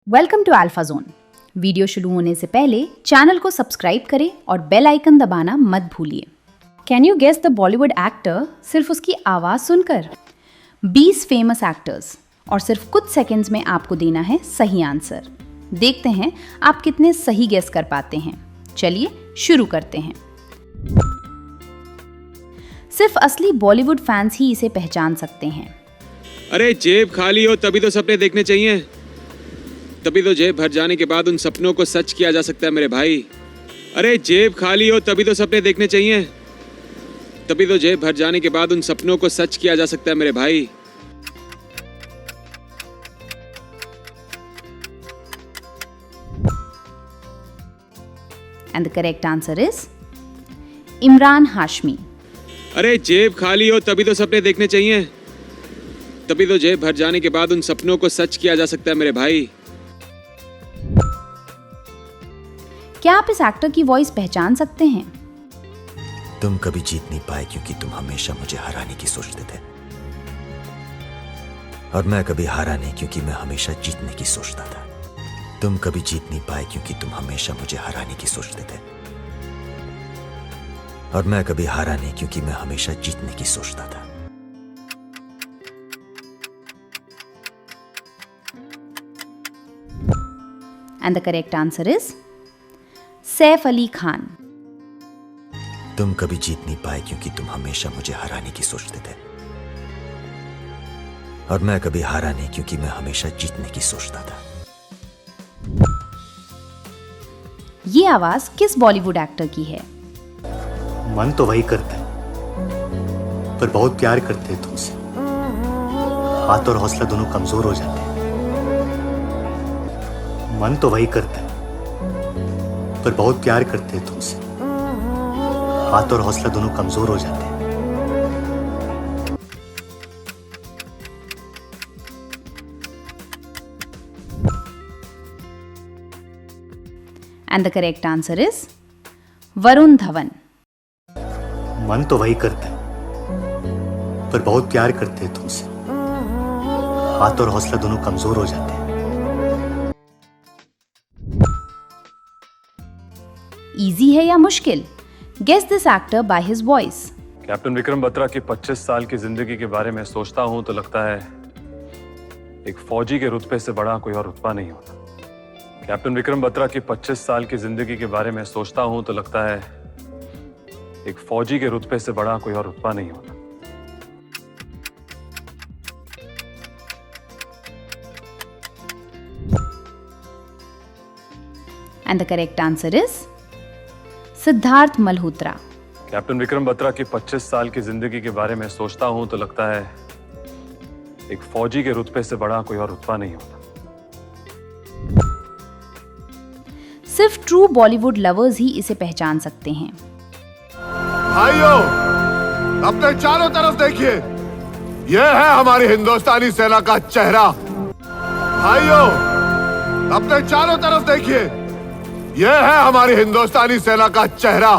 Welcome to alpha zone. Video शुरू होने से पहले चैनल को सब्सक्राइब करें और बेल आइकन दबाना मत भूलिए। Can you guess the Bollywood actor सिर्फ उसकी आवाज़ सुनकर? 20 फेमस एक्टर्स और सिर्फ कुछ सेकंड्स में आपको देना है सही आंसर। देखते हैं आप कितने सही गेस कर पाते हैं। चलिए शुरू करते हैं। सिर्फ असली बॉलीवुड फैंस ही इसे पहचान सकते हैं। अरे जेब खाली हो तभी तो सपने देखने चाहिए, तभी तो जेब भर जाने के बाद उन सपनों को सच किया जा सकता है मेरे भाई। अरे जेब खाली हो तभी तो सपने देखने चाहिए, तभी तो जेब भर जाने के बाद उन सपनों को सच किया जा सकता है मेरे भाई। And the correct answer is Imran Hashmi. अरे जेब खाली हो तभी तो सपने देखने चाहिए, तभी तो जेब भर जाने के बाद उन सपनों को सच किया जा सकता है मेरे भाई। क्या आप इस एक्टर की वॉइस पहचान सकते हैं? तुम कभी जीत नहीं पाए क्योंकि तुम हमेशा मुझे हराने की सोचते थे, और मैं कभी हारा नहीं क्योंकि मैं हमेशा जीतने की सोचता था। तुम कभी जीत नहीं पाए क्योंकि तुम हमेशा मुझे हराने की सोचते थे, और मैं कभी हारा नहीं क्योंकि मैं हमेशा जीतने की सोचता था। And the correct answer is Saif Ali Khan. तुम कभी जीत नहीं पाए क्योंकि तुम हमेशा मुझे हराने की सोचते थे, और मैं कभी हारा नहीं क्योंकि मैं हमेशा जीतने की सोचता था। ये आवाज किस बॉलीवुड एक्टर की है? मन तो वही करता है, पर बहुत प्यार करते हैं तुमसे। हाथ और हौसला दोनों कमजोर हो जाते हैं। मन तो वही करता है, पर बहुत प्यार करते हैं तुमसे। हाथ और हौसला दोनों कमजोर हो जाते हैं। And the correct answer is Varun Dhawan. मन तो वही करता है, पर बहुत प्यार करते हैं तुमसे। हाथ और हौसला दोनों कमजोर हो जाते हैं। इजी है या मुश्किल? Guess this actor by his voice. Captain Vikram Batra की 25 साल की जिंदगी के बारे में सोचता हूं तो लगता है एक फौजी के रुतबे से बड़ा कोई और रुतबा नहीं होता। कैप्टन विक्रम बत्रा की 25 साल की जिंदगी के बारे में सोचता हूं तो लगता है एक फौजी के रुतबे से बड़ा कोई और रुतबा नहीं होता। And the correct answer is Siddharth Malhotra. Captain Vikram Batra की 25 साल की जिंदगी के बारे में सोचता हूं तो लगता है एक फौजी के रुतबे से बड़ा कोई और रुतबा नहीं होता। सिर्फ ट्रू बॉलीवुड लवर्स ही इसे पहचान सकते हैं। भाइयों, अपने चारों तरफ देखिए, यह है हमारी हिंदुस्तानी सेना का चेहरा। भाइयों, अपने चारों तरफ देखिए, यह है हमारी हिंदुस्तानी सेना का चेहरा।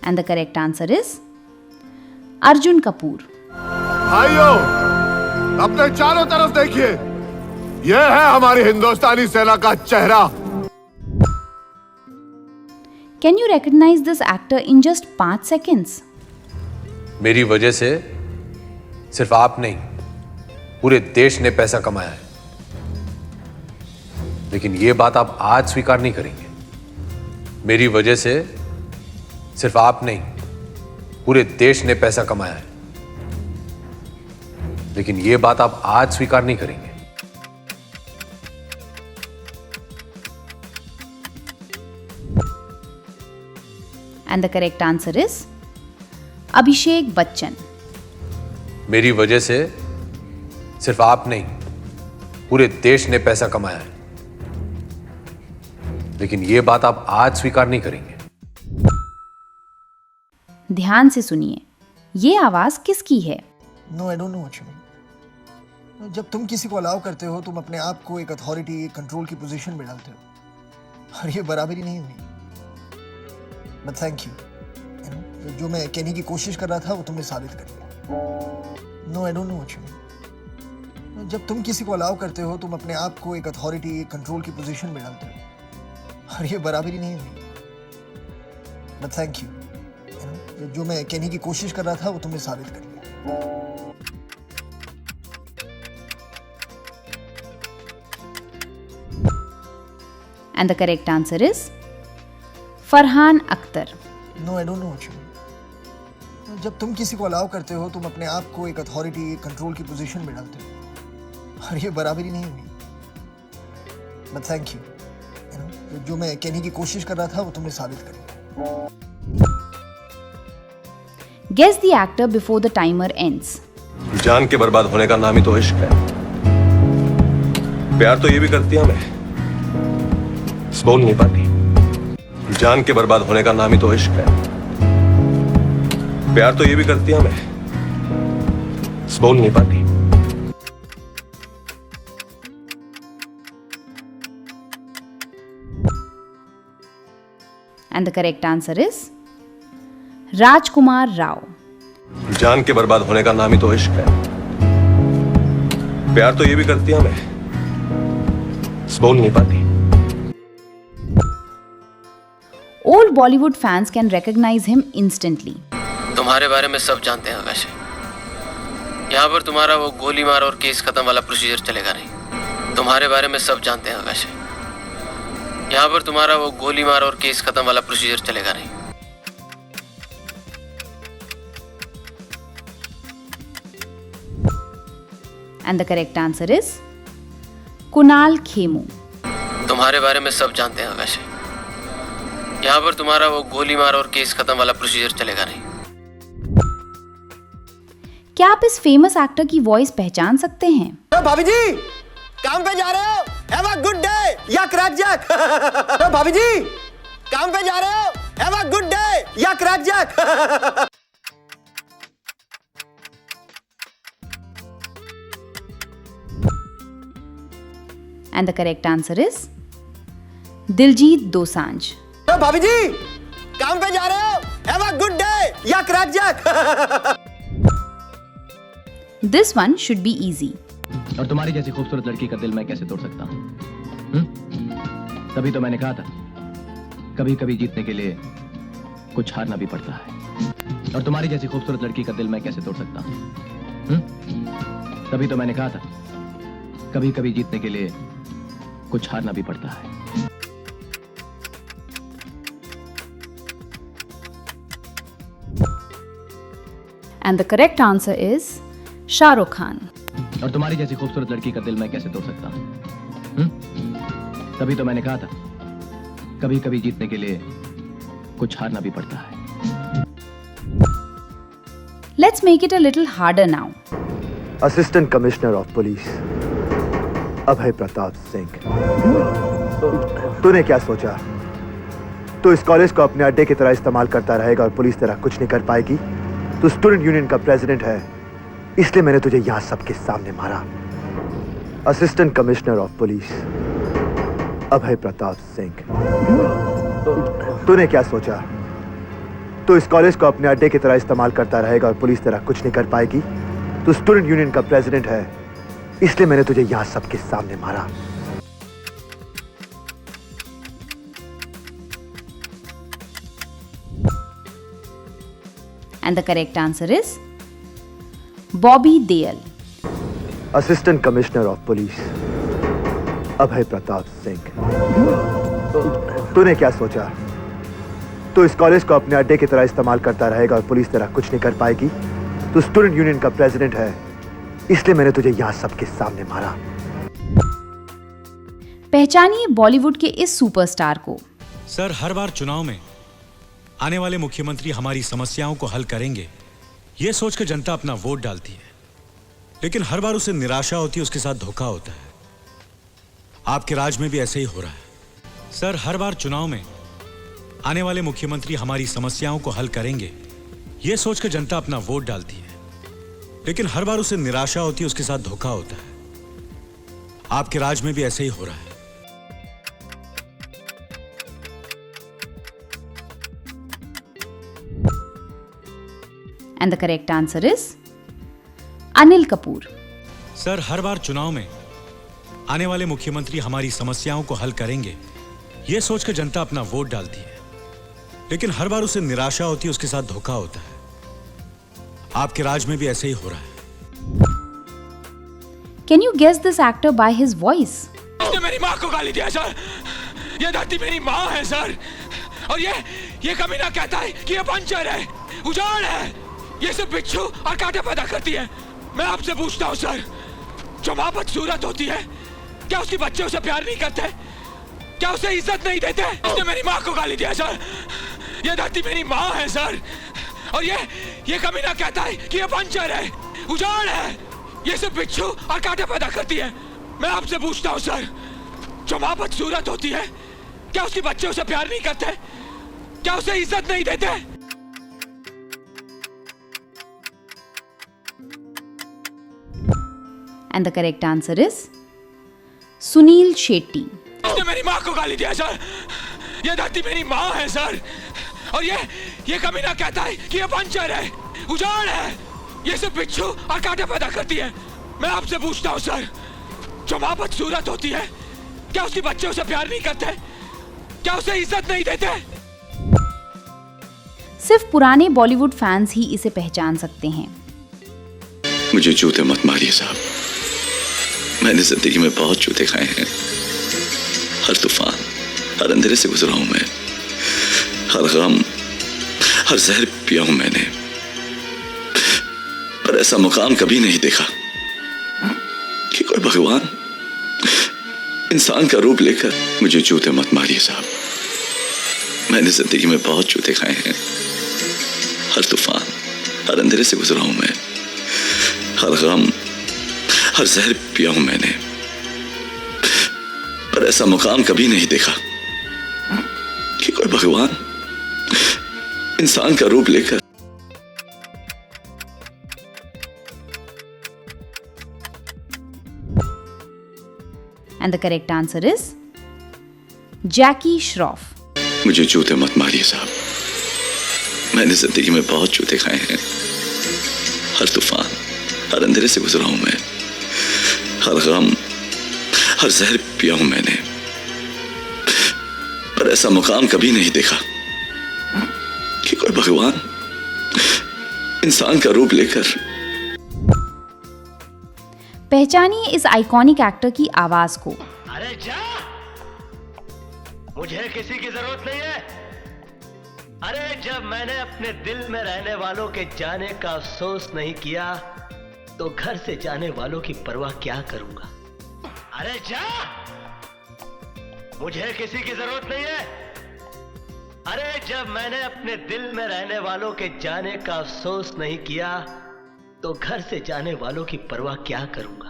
And the correct answer is Arjun Kapoor. भाइयों, अपने चारों तरफ देखिए, यह है हमारी हिंदुस्तानी सेना का चेहरा। Can you recognize this actor in just 5 seconds? मेरी वजह से सिर्फ आप नहीं, पूरे देश ने पैसा कमाया है, लेकिन यह बात आप आज स्वीकार नहीं करेंगे। मेरी वजह से सिर्फ आप नहीं, पूरे देश ने पैसा कमाया है, लेकिन यह बात आप आज स्वीकार नहीं करेंगे। And the correct answer is Abhishek Bachchan. मेरी वजह से सिर्फ आप नहीं, पूरे देश ने पैसा कमाया है, लेकिन यह बात आप आज स्वीकार नहीं करेंगे। ध्यान से सुनिए, ये आवाज किसकी है? No, I don't know what you mean. जब तुम किसी को अलाउ करते हो, तुम अपने आप को एक अथॉरिटी, एक कंट्रोल की पोजीशन में डालते हो, और ये बराबरी नहीं हुई। But thank you. जो मैं कहने की कोशिश कर रहा था वो तुमने साबित कर दिया। No, I don't know what you mean. जब तुम किसी को अलाउ करते हो, तुम अपने आप को एक अथॉरिटी, एक कंट्रोल की पोजीशन में डालते हो, और ये बराबरी नहीं हुई। बट थैंक यू, जो मैं कहने की कोशिश कर रहा था वो तुमने साबित कर दिया। And the correct answer is Farhan Akhtar. No, I don't know what you mean. जब तुम किसी को अलाउ करते हो, तुम अपने आप को एक अथॉरिटी, एक कंट्रोल की पोजीशन में डालते हो, और ये बराबरी नहीं हुई। बट थैंक यू, जो मैं कहने की कोशिश कर रहा था वो तुमने साबित कर दिया। Guess the actor before the timer ends. जान के बर्बाद होने का नाम ही तो इश्क है। प्यार तो ये भी करती है हमें, बोल नहीं पाती। जान के बर्बाद होने का नाम ही तो इश्क है। प्यार तो ये भी करती है हमें, बोल नहीं पाती। And the correct answer is राजकुमार राव. जान के बर्बाद होने का नाम ही तो इश्क है। प्यार तो ये भी करती है हमें, बोल नहीं पाती। Old Bollywood fans can recognize him instantly. तुम्हारे बारे में सब जानते हैं वैसे। यहाँ पर तुम्हारा वो गोली मार और केस खत्म वाला प्रोसीजर चलेगा नहीं। तुम्हारे बारे में सब जानते हैं वैसे। यहाँ पर तुम्हारा वो गोली मार और केस खत्म वाला प्रोसीजर चलेगा नहीं। And the correct answer is Kunal Khemu. तुम्हारे बारे में सब जानते हैं वैसे। यहाँ पर तुम्हारा वो गोली मार और केस खत्म वाला प्रोसीजर चलेगा नहीं। क्या आप इस फेमस एक्टर की वॉइस पहचान सकते हैं? भाभी जी, काम पे जा रहे हो? हैव अ गुड डे या क्रैक जैक। भाभी जी, काम पे जा रहे हो? हैव अ गुड डे या crack jack. And the correct answer is Diljit Dosanjh. भाभी जी, काम पे जा रहे हो? हैव अ गुड डे या crack jack. This one should be easy. और तुम्हारी जैसी खूबसूरत लड़की का दिल मैं कैसे तोड़ सकता हूँ? तभी तो मैंने कहा था, कभी कभी जीतने के लिए कुछ हारना भी पड़ता है। और तुम्हारी जैसी खूबसूरत लड़की का दिल मैं कैसे तोड़ सकता हूँ? तभी तो मैंने कहा था, कभी कभी जीतने के लिए कुछ हारना भी पड़ता है। And the correct answer is Shahrukh Khan. और तुम्हारी जैसी खूबसूरत लड़की का दिल मैं कैसे तोड़ सकता हूँ? तभी तो मैंने कहा था, कभी कभी जीतने के लिए कुछ हारना भी पड़ता है। Let's make it a little harder now. Assistant commissioner of police Abhay Pratap Singh, तूने क्या सोचा? तू इस कॉलेज को अपने अड्डे की तरह इस्तेमाल करता रहेगा और पुलिस तेरा कुछ नहीं कर पाएगी? तू स्टूडेंट यूनियन का प्रेसिडेंट है, इसलिए मैंने तुझे यहां सबके सामने मारा। Assistant commissioner of police Abhay Pratap Singh, तूने क्या सोचा? तू इस कॉलेज को अपने अड्डे की तरह इस्तेमाल करता रहेगा और पुलिस तेरा कुछ नहीं कर पाएगी? तू स्टूडेंट यूनियन का प्रेसिडेंट है, इसलिए मैंने तुझे यहां सबके सामने मारा। And the correct answer is Bobby Deol. Assistant commissioner of police Abhay Pratap Singh, तूने क्या सोचा? तू इस कॉलेज को अपने अड्डे की तरह इस्तेमाल करता रहेगा और पुलिस तेरा कुछ नहीं कर पाएगी? तू स्टूडेंट यूनियन का प्रेसिडेंट है, इसलिए मैंने तुझे यहां सबके सामने मारा। पहचानिए बॉलीवुड के इस सुपरस्टार को. सर, हर बार चुनाव में आने वाले मुख्यमंत्री हमारी समस्याओं को हल करेंगे, ये सोचकर जनता अपना वोट डालती है, लेकिन हर बार उसे निराशा होती है, उसके साथ धोखा होता है। आपके राज में भी ऐसे ही हो रहा है। सर, हर बार चुनाव में आने वाले मुख्यमंत्री हमारी समस्याओं को हल करेंगे, ये सोचकर जनता अपना वोट डालती है, लेकिन हर बार उसे निराशा होती है, उसके साथ धोखा होता है। आपके राज में भी ऐसे ही हो रहा है। And the correct answer is Anil Kapoor. Sir, हर बार चुनाव में आने वाले मुख्यमंत्री हमारी समस्याओं को हल करेंगे, ये सोचकर जनता अपना वोट डालती है, लेकिन हर बार उसे निराशा होती है, उसके साथ धोखा होता है। आपके राज में भी ऐसे ही हो रहा है। Can you guess this actor by his voice? उसने मेरी माँ को गाली दिया सर। ये धरती मेरी माँ है सर, और ये कमीना कहता है कि ये पंचर है, उजाड़ है, ये सब बिच्छू और कांटे पैदा करती है। मैं आपसे पूछता हूँ सर, जो माँ बदसूरत होती है, क्या उसके बच्चे उसे प्यार नहीं करते? क्या उसे इज्जत नहीं देते? उसने मेरी माँ को गाली दिया सर। ये धरती मेरी माँ है सर, और ये कमीना कहता है कि ये पंचर है, उजाड़ है, ये सब बिच्छू और कांटे पैदा करती है। मैं आपसे पूछता हूँ सर, जो माँ बदसूरत होती है, क्या उसके बच्चे उसे प्यार नहीं करते? क्या उसे इज्जत नहीं देते? And the correct answer is Sunil Shetty. उसने मेरी माँ को गाली दिया सर। ये धरती मेरी माँ है सर, और ये कमीना कहता है कि ये पंचर है, उजाड़ है, ये सब बिच्छू और कांटे पैदा करती है। मैं आपसे पूछता हूँ सर, जो माँ बदसूरत होती है, क्या उसके बच्चे उसे प्यार नहीं करते? क्या उसे इज्जत नहीं देते? सिर्फ पुराने बॉलीवुड फैंस ही इसे पहचान सकते हैं। मुझे जूते मत मारिए साहब, मैंने जिंदगी में बहुत जूते खाए हैं। हर तूफान, हर अंधेरे से गुजरा हूं मैं, हर गम, हर जहर पिया हूं मैंने, पर ऐसा मुकाम कभी नहीं देखा कि कोई भगवान इंसान का रूप लेकर। मुझे जूते मत मारिए साहब, मैंने जिंदगी में बहुत जूते खाए हैं। हर तूफान, हर अंधेरे से गुजरा हूं मैं, हर गम, हर जहर पिया हूं मैंने, पर ऐसा मुकाम कभी नहीं देखा कि कोई भगवान इंसान का रूप लेकर। And the correct answer is Jackie Shroff. मुझे जूते मत मारिए साहब, मैंने जिंदगी में बहुत जूते खाए हैं। हर तूफान, हर अंधेरे से गुजरा हूं मैं, हर गम, हर जहर पिया हूं मैंने, पर ऐसा मुकाम कभी नहीं देखा कि कोई भगवान इंसान का रूप लेकर। पहचानिए इस आइकॉनिक एक्टर की आवाज को। अरे जा, मुझे किसी की जरूरत नहीं है। अरे जब मैंने अपने दिल में रहने वालों के जाने का अफसोस नहीं किया, तो घर से जाने वालों की परवाह क्या करूंगा। अरे जा, मुझे किसी की जरूरत नहीं है। अरे जब मैंने अपने दिल में रहने वालों के जाने का अफसोस नहीं किया, तो घर से जाने वालों की परवाह क्या करूंगा।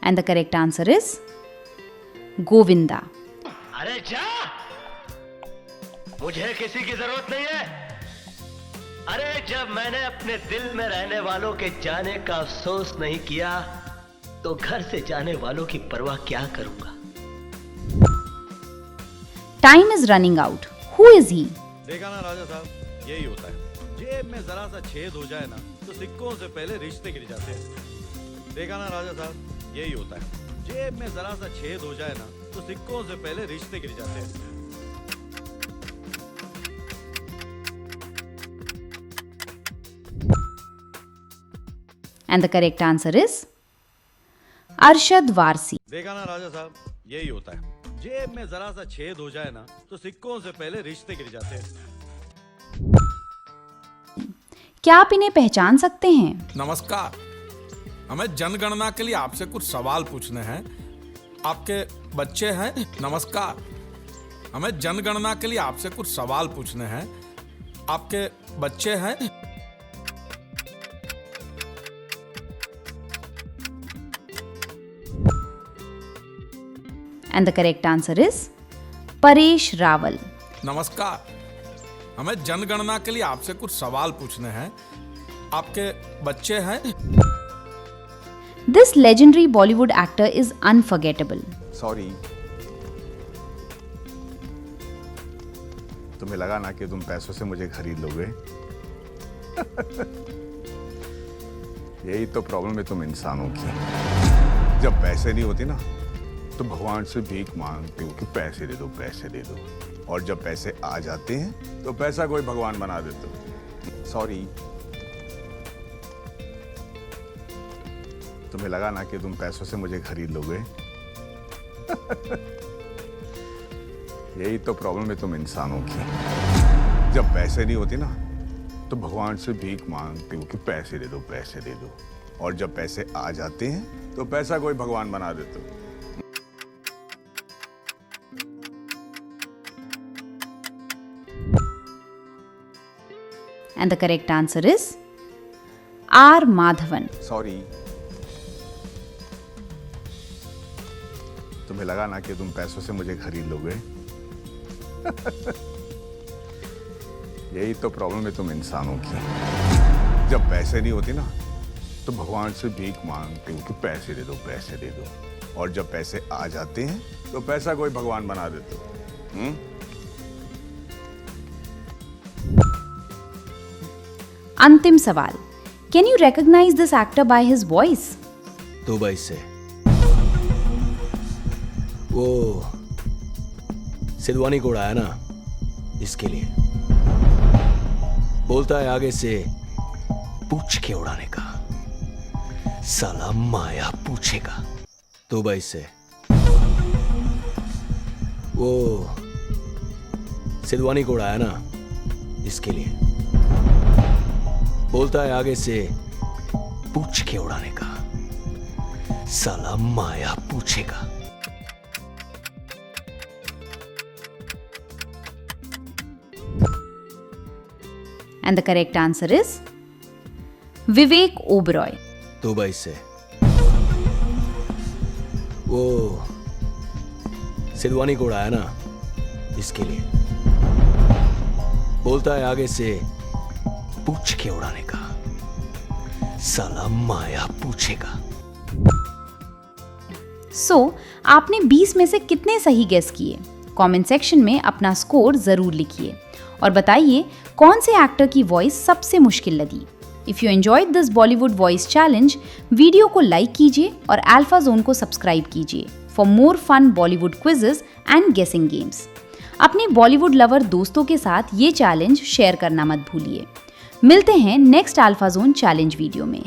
And the correct answer is Govinda. अरे जा, मुझे किसी की जरूरत नहीं है। अरे जब मैंने अपने दिल में रहने वालों के जाने का अफसोस नहीं किया, तो घर से जाने वालों की परवाह क्या करूंगा। Time is running out. Who is he? देखा ना राजा साहब, यही होता है। जेब में जरा सा छेद हो जाए ना, तो सिक्कों से पहले रिश्ते गिर जाते हैं। देखा ना राजा साहब, यही होता है। जेब में जरा सा छेद हो जाए ना, तो सिक्कों से पहले रिश्ते गिर जाते हैं। And the correct answer is Arshad Varsi. देखा ना राजा साहब, यही होता है। जेब में जरा सा छेद हो जाए ना, तो सिक्कों से पहले रिश्ते गिर जाते हैं। क्या आप इन्हें पहचान सकते हैं? नमस्कार, हमें जनगणना के लिए आपसे कुछ सवाल पूछने हैं। आपके बच्चे हैं? नमस्कार, हमें जनगणना के लिए आपसे कुछ सवाल पूछने हैं। आपके बच्चे हैं? And the correct answer is Paresh Rawal. नमस्कार, हमें जनगणना के लिए आपसे कुछ सवाल पूछने हैं। आपके बच्चे हैं? This legendary Bollywood actor is unforgettable. Sorry, तुम्हें लगा ना कि तुम पैसों से मुझे खरीद लोगे। यही तो प्रॉब्लम है तुम इंसानों की। जब पैसे नहीं होते ना तो भगवान से भीख मांगते हो कि पैसे दे दो, पैसे दे दो। और जब पैसे आ जाते हैं तो पैसा कोई भगवान बना देते हो। सॉरी, तुम्हें लगा ना कि तुम पैसों से मुझे खरीद लोगे। यही तो प्रॉब्लम है तुम इंसानों की। जब पैसे नहीं होते ना तो भगवान से भीख मांगते हो कि पैसे दे दो, पैसे दे दो। और जब पैसे आ जाते हैं तो पैसा कोई भगवान बना देते हो। And the correct answer is R. Madhavan. Sorry, तुम्हें लगा ना कि तुम पैसों से मुझे खरीद लोगे। यही तो प्रॉब्लम है तुम इंसानों की। जब पैसे नहीं होते ना तो भगवान से भीख मांगते हो कि पैसे दे दो, पैसे दे दो। और जब पैसे आ जाते हैं तो पैसा कोई भगवान बना देते हो। अंतिम सवाल। Can you recognize this actor by his voice? Dubai से वो सिलवानी को उड़ाया ना, इसके लिए बोलता है आगे से पूछ के उड़ाने का, साला माया पूछेगा। दुबई से वो सिलवानी को उड़ाया ना, इसके लिए बोलता है आगे से पूछ के उड़ाने का, साला माया पूछेगा। And the correct answer is Vivek Oberoi. Dubai से वो सिलवानी को उड़ाया ना, इसके लिए बोलता है आगे से पूछ के उड़ाने का, साला माया पूछेगा। आपने 20 में से कितने सही गेस किए? कमेंट सेक्शन में अपना स्कोर जरूर लिखिए और बताइए कौन से एक्टर की वॉइस सबसे मुश्किल लगी। If you enjoyed this Bollywood voice challenge, video को लाइक कीजिए और अल्फा जोन को सब्सक्राइब कीजिए for more fun Bollywood quizzes and guessing games. अपने बॉलीवुड लवर दोस्तों के साथ ये चैलेंज शेयर करना मत भूलिए। मिलते हैं next alpha zone challenge video में।